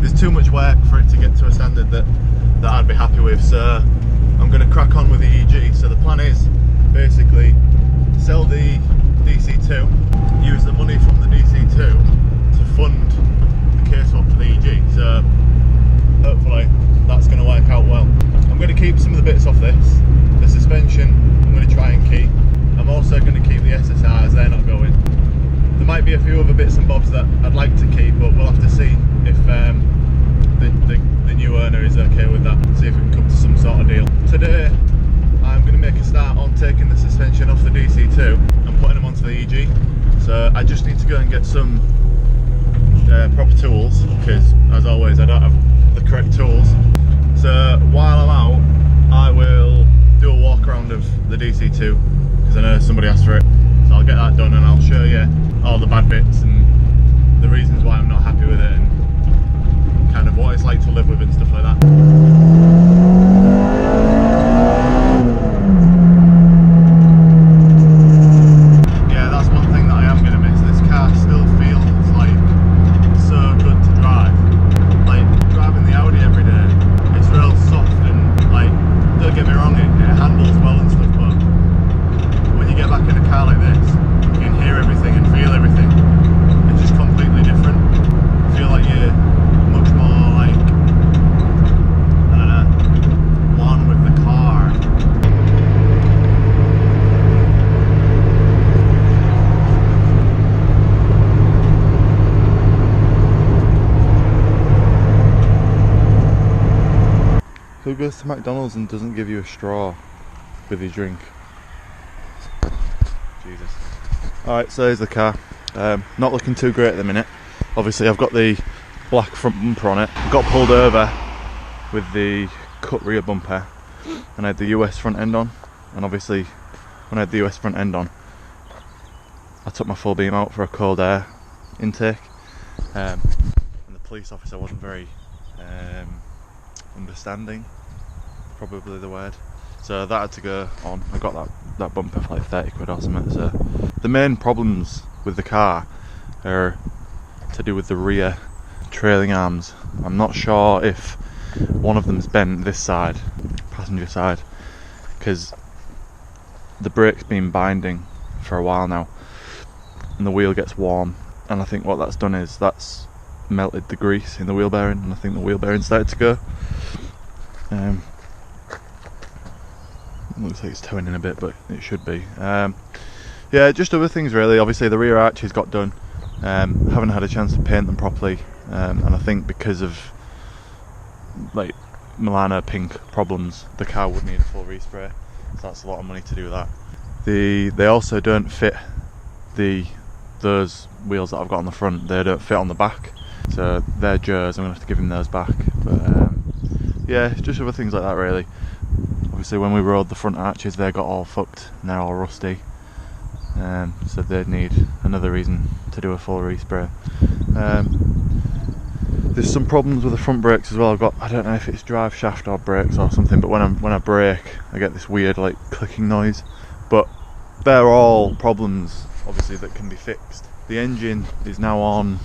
there's too much work for it to get to a standard that I'd be happy with. So I'm going to crack on with the EG. So the plan is basically sell the DC2, use the money from the DC2 to fund the case swap for the EG. So hopefully that's going to work out well. I'm going to keep some of the bits off this. The suspension I'm going to try and keep. I'm also going to keep the SSRs, they're not going. There might be a few other bits and bobs that I'd like to keep, but we'll have to see if the new owner is okay with that. See if we can come to some sort of deal. Today I'm going to make a start on taking the suspension off the DC2 and putting them onto the EG. So I just need to go and get some proper tools, because as always I don't have the correct tools. So while I'm out I will do a walk around of the DC2, because I know somebody asked for it. So I'll get that done and I'll show you all the bad bits and the reasons why I'm not happy with it and kind of what it's like to live with and stuff like that. Yeah, that's one thing that I am going to miss. This car still feels like so good to drive. Like driving the Audi every day, it's real soft and like, don't get me wrong, it handles well and stuff, but when you get back in a car like this, you can hear everything and feel everything. It's just completely different. I feel like you're much more like, I don't know, one with the car. Who goes to McDonald's and doesn't give you a straw with your drink? Jesus. Alright, so here's the car. Not looking too great at the minute. Obviously I've got the black front bumper on it. Got pulled over with the cut rear bumper and I had the US front end on. And obviously when I had the US front end on, I took my full beam out for a cold air intake. And the police officer wasn't very understanding, probably the word. So that had to go on. I got that bumper for like 30 quid or something. So the main problems with the car are to do with the rear trailing arms. I'm not sure if one of them's bent this side, passenger side, because the brake's been binding for a while now and the wheel gets warm, and I think what that's done is that's melted the grease in the wheel bearing, and I think the wheel bearing started to go. Looks like it's towing in a bit, but it should be. Yeah, just other things really. Obviously the rear arches got done. Haven't had a chance to paint them properly, and I think because of like Milano pink problems, the car would need a full respray. So that's a lot of money to do that. They also don't fit those wheels that I've got on the front. They don't fit on the back, so they're Joe's. I'm gonna have to give him those back. But yeah, it's just other things like that really. Obviously when we rode the front arches, they got all fucked and they're all rusty, so they'd need another reason to do a full respray. There's some problems with the front brakes as well. I don't know if it's drive shaft or brakes or something, but when I brake I get this weird like clicking noise. But they're all problems obviously that can be fixed. The engine is now on,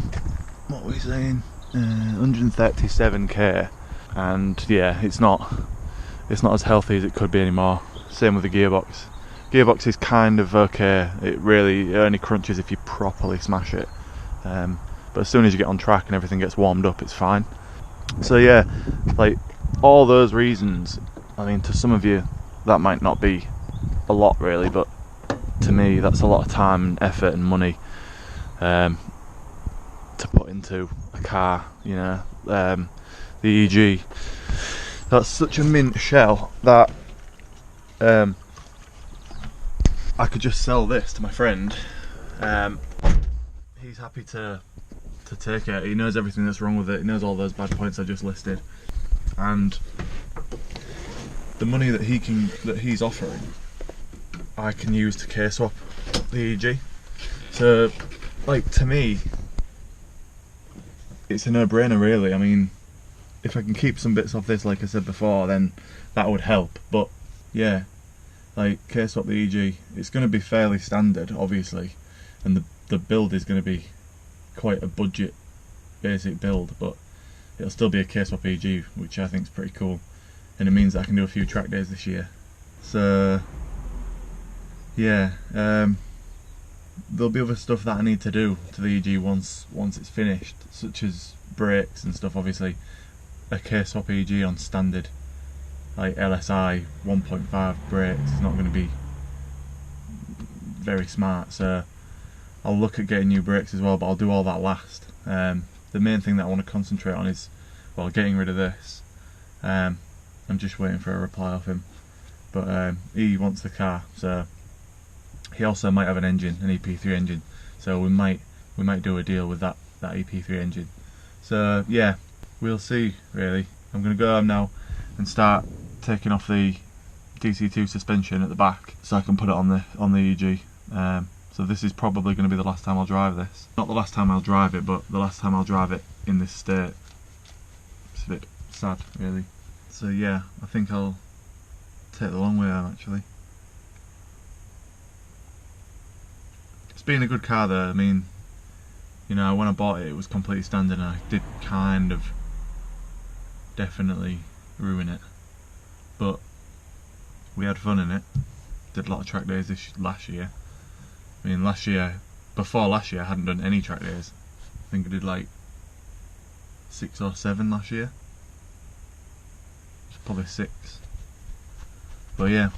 what were we saying, 137k, and yeah, it's not as healthy as it could be anymore. Same with the gearbox. Gearbox is kind of okay. It only crunches if you properly smash it. But as soon as you get on track and everything gets warmed up, it's fine. So yeah, like all those reasons, I mean, to some of you that might not be a lot really, but to me that's a lot of time and effort and money to put into a car, you know. The EG, that's such a mint shell that I could just sell this to my friend. He's happy to take it. He knows everything that's wrong with it. He knows all those bad points I just listed, and the money that he's offering, I can use to case swap the EG. So, like, to me, it's a no-brainer really. I mean, if I can keep some bits off this, like I said before, then that would help. But yeah, like, case swap the EG, it's going to be fairly standard obviously, and the build is going to be quite a budget basic build, but it'll still be a K-swap EG, which I think is pretty cool, and it means that I can do a few track days this year. So yeah, there'll be other stuff that I need to do to the EG once it's finished, such as brakes and stuff. Obviously a K-swap EG on standard like LSI 1.5 brakes is not going to be very smart, so I'll look at getting new brakes as well, but I'll do all that last. The main thing that I want to concentrate on is, well, getting rid of this. I'm just waiting for a reply off him, but he wants the car, so he also might have an engine, an EP3 engine, so we might do a deal with that EP3 engine. So yeah, we'll see really. I'm going to go home now and start taking off the DC2 suspension at the back so I can put it on the EG. So this is probably going to be the last time I'll drive this. Not the last time I'll drive it, but the last time I'll drive it in this state. It's a bit sad really. So yeah, I think I'll take the long way home actually. It's been a good car though. I mean, you know, when I bought it, it was completely standard, and I did kind of definitely ruin it, but we had fun in it. Did a lot of track days last year. I mean, before last year I hadn't done any track days. I think I did like 6 or 7 last year. It's probably 6. But yeah,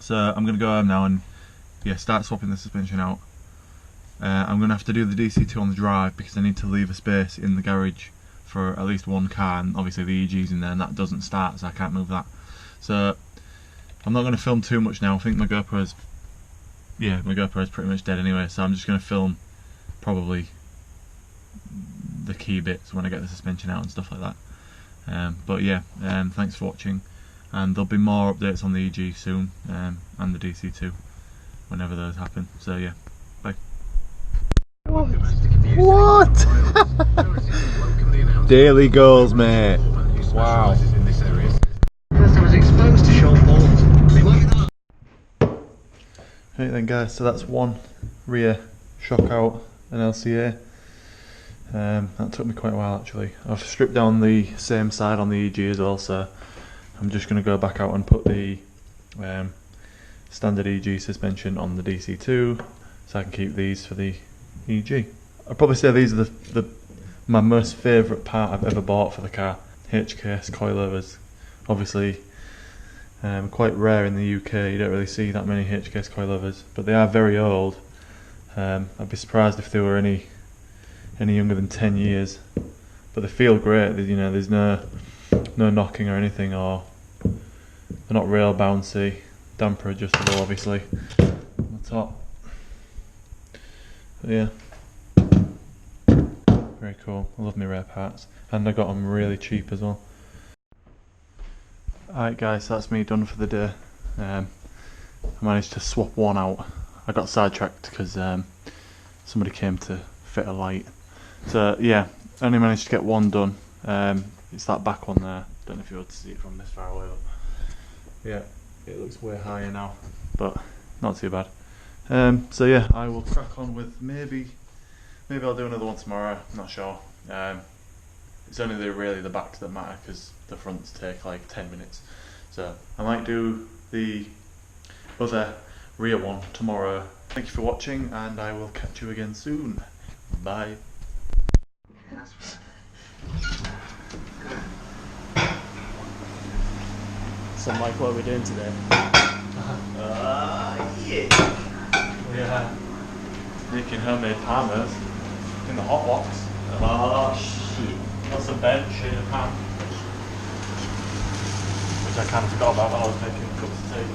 so I'm going to go home now and yeah, start swapping the suspension out. I'm going to have to do the DC2 on the drive because I need to leave a space in the garage for at least one car, and obviously the EG's in there and that doesn't start, so I can't move that. So I'm not going to film too much now. I think my GoPro's pretty much dead anyway, so I'm just going to film probably the key bits when I get the suspension out and stuff like that. But yeah, thanks for watching, and there'll be more updates on the EG soon, and the DC2 whenever those happen. So yeah, bye. What? Daily goals, mate. Wow. First I was exposed to Sean Paul. Right then guys, so that's one rear shock out and LCA. That took me quite a while actually. I've stripped down the same side on the EG as well, so I'm just going to go back out and put the standard EG suspension on the DC2 so I can keep these for the EG. I'd probably say these are my most favourite part I've ever bought for the car. HKS coilovers. Obviously quite rare in the UK, you don't really see that many HKS coilovers, but they are very old. I'd be surprised if they were any younger than 10 years, but they feel great. You know, there's no knocking or anything, or they're not rail bouncy, damper adjustable obviously on the top. But yeah, very cool. I love my rare parts, and I got them really cheap as well. Alright guys, so that's me done for the day. I managed to swap one out. I got sidetracked because somebody came to fit a light. So yeah, only managed to get one done. It's that back one there. Don't know if you're able to see it from this far away, but yeah, it looks way higher now, but not too bad. So yeah, I will crack on with maybe I'll do another one tomorrow, I'm not sure. It's only really the backs that matter because the fronts take like 10 minutes. So I might do the other rear one tomorrow. Thank you for watching, and I will catch you again soon. Bye. So Mike, what are we doing today? Yeah. Making homemade palmers in the hot box. Oh shit. That's a bench in a pan, which I kind of forgot about while I was making cups of tea.